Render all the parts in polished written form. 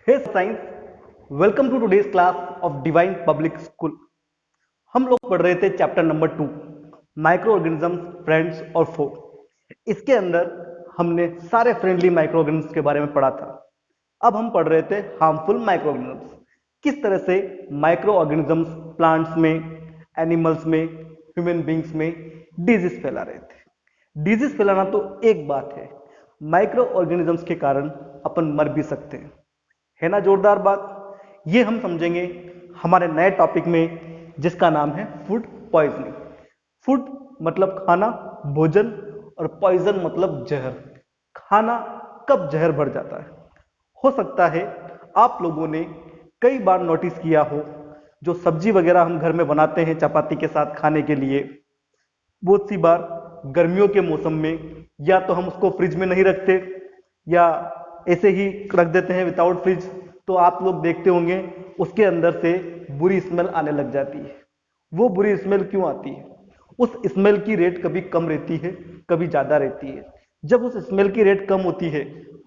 Hey science, welcome to today's class of Divine Public School. हम लोग पढ़ रहे थे chapter number 2, micro organism, friends और फो। इसके अंदर हमने सारे फ्रेंडली माइक्रो ऑर्गेनिज्म के बारे में पढ़ा था। अब हम पढ़ रहे थे हार्मफुल माइक्रो ऑर्गेनिज्म, किस तरह से माइक्रो ऑर्गेनिज्म प्लांट्स में, एनिमल्स में, ह्यूमन बींग्स में डिजीज फैला रहे थे। डिजीज फैलाना तो एक बात है, माइक्रो ऑर्गेनिजम्स के कारण अपन मर भी सकते हैं, है ना जोरदार बात। ये हम समझेंगे हमारे नए टॉपिक में, जिसका नाम है फूड पॉइजनिंग। फूड मतलब खाना, भोजन, और पॉइजन मतलब जहर। खाना कब जहर बढ़ जाता है? हो सकता है आप लोगों ने कई बार नोटिस किया हो, जो सब्जी वगैरह हम घर में बनाते हैं चपाती के साथ खाने के लिए, बहुत सी बार गर्मियों के मौसम में या तो हम उसको फ्रिज में नहीं रखते या ऐसे ही रख देते हैं विदाउट फ्रिज, तो आप लोग देखते होंगे उसके अंदर से बुरी स्मेल आने लग जाती है। वो बुरी स्मेल क्यों आती है? उस स्मेल की रेट कभी कम रहती है, कभी ज़्यादा रहती है। जब उस स्मेल की रेट कम होती है,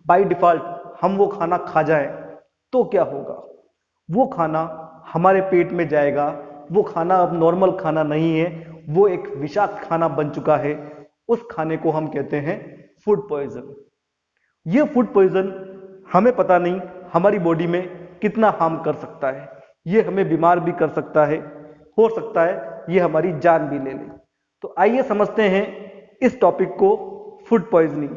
बाय डिफ़ॉल्ट हम वो खाना खा जाएं, तो क्या होगा? वो खाना हमारे पेट में जाएगा। वो खाना अब नॉर्मल खाना नहीं है, वो एक विषाक्त खाना बन चुका है। उस खाने को हम कहते हैं फूड पॉइजन। ये फूड पॉइजन हमें पता नहीं हमारी बॉडी में कितना हार्म कर सकता है। ये हमें बीमार भी कर सकता है, हो सकता है ये हमारी जान भी ले ले। तो आइए समझते हैं इस टॉपिक को, फूड पॉइजनिंग।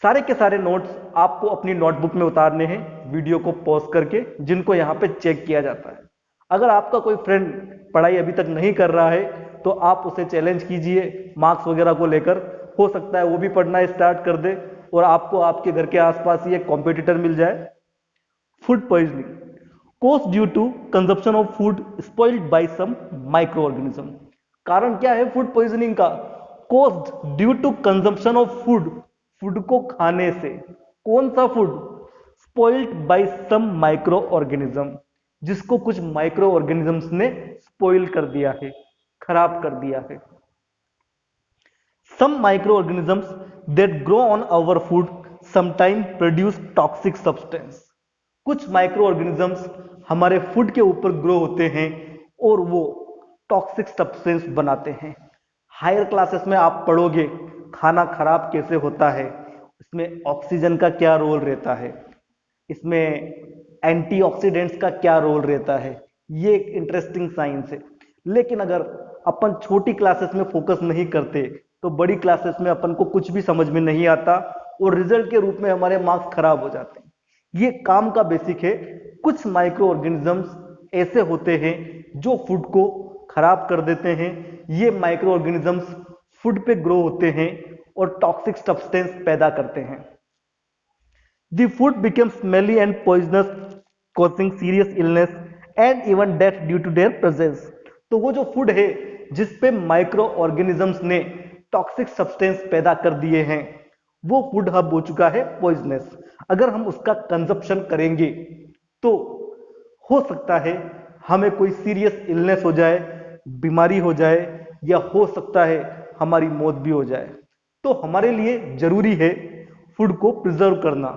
सारे के सारे नोट्स आपको अपनी नोटबुक में उतारने हैं, वीडियो को पॉज करके, जिनको यहाँ पे चेक किया जाता है। अगर आपका कोई फ्रेंड पढ़ाई अभी तक नहीं कर रहा है, तो आप उसे चैलेंज कीजिए मार्क्स वगैरह को लेकर। हो सकता है वो भी पढ़ना स्टार्ट कर दे और आपको आपके घर के आसपास ही एक कॉम्पिटिटर मिल जाए। Food poisoning cause due to consumption of food spoiled by some micro organism. कारण क्या है फूड पॉइजनिंग का? caused due to consumption of food, food को खाने से। कौन सा food? Spoiled by some micro organism, जिसको कुछ माइक्रो ऑर्गेनिजम्स ने स्पॉइल कर दिया है, खराब कर दिया है। Some microorganisms that grow on our food sometimes produce toxic substance। कुछ माइक्रो ऑर्गेनिजम्स हमारे फूड के ऊपर ग्रो होते हैं और वो टॉक्सिक सब्सटेंस बनाते हैं। हायर क्लासेस में आप पढ़ोगे खाना खराब कैसे होता है, इसमें ऑक्सीजन का क्या रोल रहता है, इसमें एंटीऑक्सीडेंट्स का क्या रोल रहता है। ये एक इंटरेस्टिंग साइंस है। लेकिन अगर अपन छोटी क्लासेस में फोकस नहीं करते, तो बड़ी क्लासेस में अपन को कुछ भी समझ में नहीं आता और रिजल्ट के रूप में हमारे मार्क्स खराब हो जाते हैं। ये काम का बेसिक है। कुछ माइक्रो ऑर्गेनिजम्स ऐसे होते हैं जो फूड को खराब कर देते हैं। ये माइक्रो ऑर्गेनिजम्स फूड पे ग्रो होते हैं और टॉक्सिक सब्सटेंस पैदा करते हैं। The food becomes smelly and poisonous, causing serious illness and even death due to their presence। तो वो जो फूड है जिस पे माइक्रो ऑर्गेनिजम्स ने टॉक्सिक सब्सटेंस पैदा कर दिए हैं, वो फूड अब हो चुका है पॉइजनस। अगर हम उसका कंजप्शन करेंगे तो हो सकता है हमें कोई सीरियस इलनेस हो जाए, बीमारी हो जाए, या हो सकता है हमारी मौत भी हो जाए। तो हमारे लिए जरूरी है फूड को प्रिजर्व करना।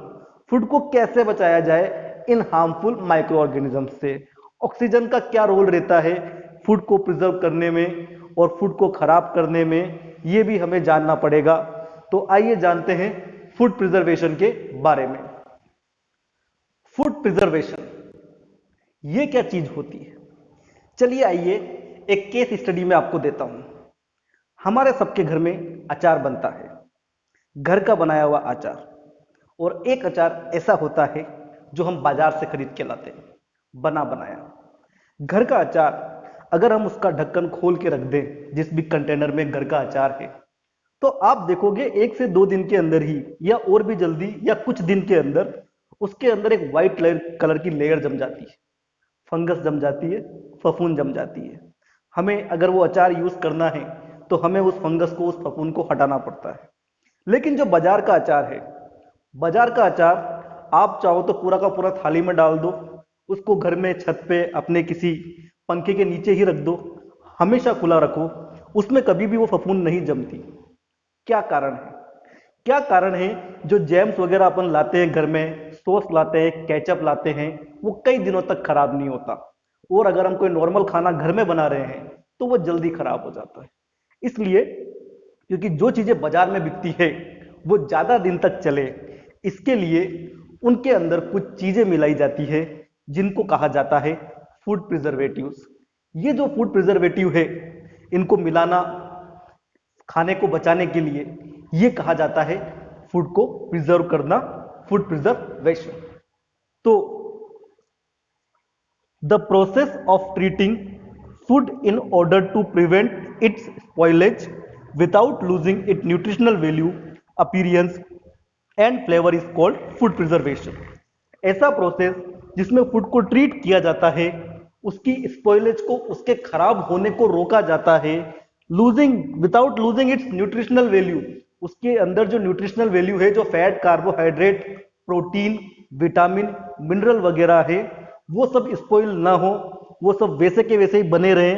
फूड को कैसे बचाया जाए इन हार्मफुल माइक्रो ऑर्गेनिज्म से? ऑक्सीजन का क्या रोल रहता है फूड को प्रिजर्व करने में और फूड को खराब करने में, ये भी हमें जानना पड़ेगा। तो आइए जानते हैं फूड प्रिजर्वेशन के बारे में। फूड प्रिजर्वेशन ये क्या चीज होती है? चलिए आइए एक केस स्टडी में आपको देता हूं। हमारे सबके घर में अचार बनता है, घर का बनाया हुआ अचार। और एक अचार ऐसा होता है जो हम बाजार से खरीद के लाते हैं, बना बनाया। घर का अचार अगर हम उसका ढक्कन खोल के रख दें, जिस भी कंटेनर में घर का अचार है, तो आप देखोगे 1 से 2 दिन के अंदर ही, या और भी जल्दी, या कुछ दिन के अंदर उसके अंदर एक व्हाइट कलर की लेयर जम जाती है, फंगस जम जाती है, फफूंद जम जाती है। हमें अगर वो अचार यूज करना है तो हमें उस फंगस को, उस फफूंद को हटाना पड़ता है। लेकिन जो बाजार का अचार है, बाजार का अचार आप चाहो तो पूरा का पूरा थाली में डाल दो, उसको घर में छत पे अपने किसी पंखे के नीचे ही रख दो, हमेशा खुला रखो, उसमें कभी भी वो फफूंद नहीं जमती। क्या कारण है? क्या कारण है जो जैम्स वगैरह अपन लाते हैं घर में, सॉस लाते हैं, केचप लाते हैं, वो कई दिनों तक खराब नहीं होता। और अगर हम कोई नॉर्मल खाना घर में बना रहे हैं तो वो जल्दी खराब हो जाता है। इसलिए क्योंकि जो चीजें बाजार में बिकती है वो ज्यादा दिन तक चले, इसके लिए उनके अंदर कुछ चीजें मिलाई जाती है जिनको कहा जाता है फूड प्रिजर्वेटिव्स। ये जो फूड प्रिजर्वेटिव है, इनको मिलाना खाने को बचाने के लिए ये कहा जाता है फूड को प्रिजर्व करना, फूड प्रिजर्वेशन। तो the process of treating food in order to prevent its spoilage without losing its nutritional value, appearance and flavor is called food preservation। ऐसा प्रोसेस जिसमें फूड को ट्रीट किया जाता है, उसकी स्पॉइलेज को, उसके खराब होने को रोका जाता है, without losing its nutritional value, उसके अंदर जो न्यूट्रिशनल वैल्यू है, जो fat, carbohydrate, protein, vitamin, mineral वगैरह है, वो सब स्पॉइल ना हो, वो सब वैसे के वैसे ही बने रहे,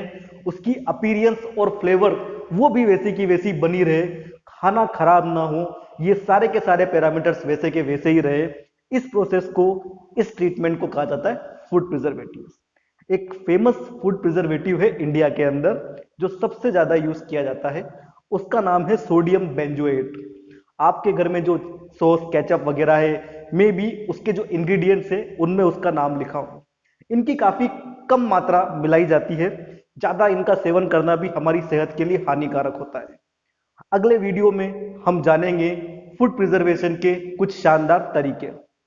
उसकी अपीयरेंस और फ्लेवर वो भी वैसी की वैसी बनी रहे, खाना खराब ना हो, ये सारे के सारे पैरामीटर्स वैसे के वैसे ही रहे। इस प्रोसेस को, इस ट्रीटमेंट को कहा जाता है फूड प्रिजर्वेटिव। एक फेमस फूड प्रिजर्वेटिव है इंडिया के अंदर जो सबसे ज्यादा यूज किया जाता है, उसका नाम है सोडियम बेंजोएट। आपके घर में जो सॉस, केचप वगैरह है, मे बी उसके जो इंग्रेडिएंट्स है उनमें उसका नाम लिखा हो। इनकी काफी कम मात्रा मिलाई जाती है, ज्यादा इनका सेवन करना भी हमारी सेहत के लिए हानिकारक होता है। अगले वीडियो में हम जानेंगे फूड प्रिजर्वेशन के कुछ शानदार तरीके।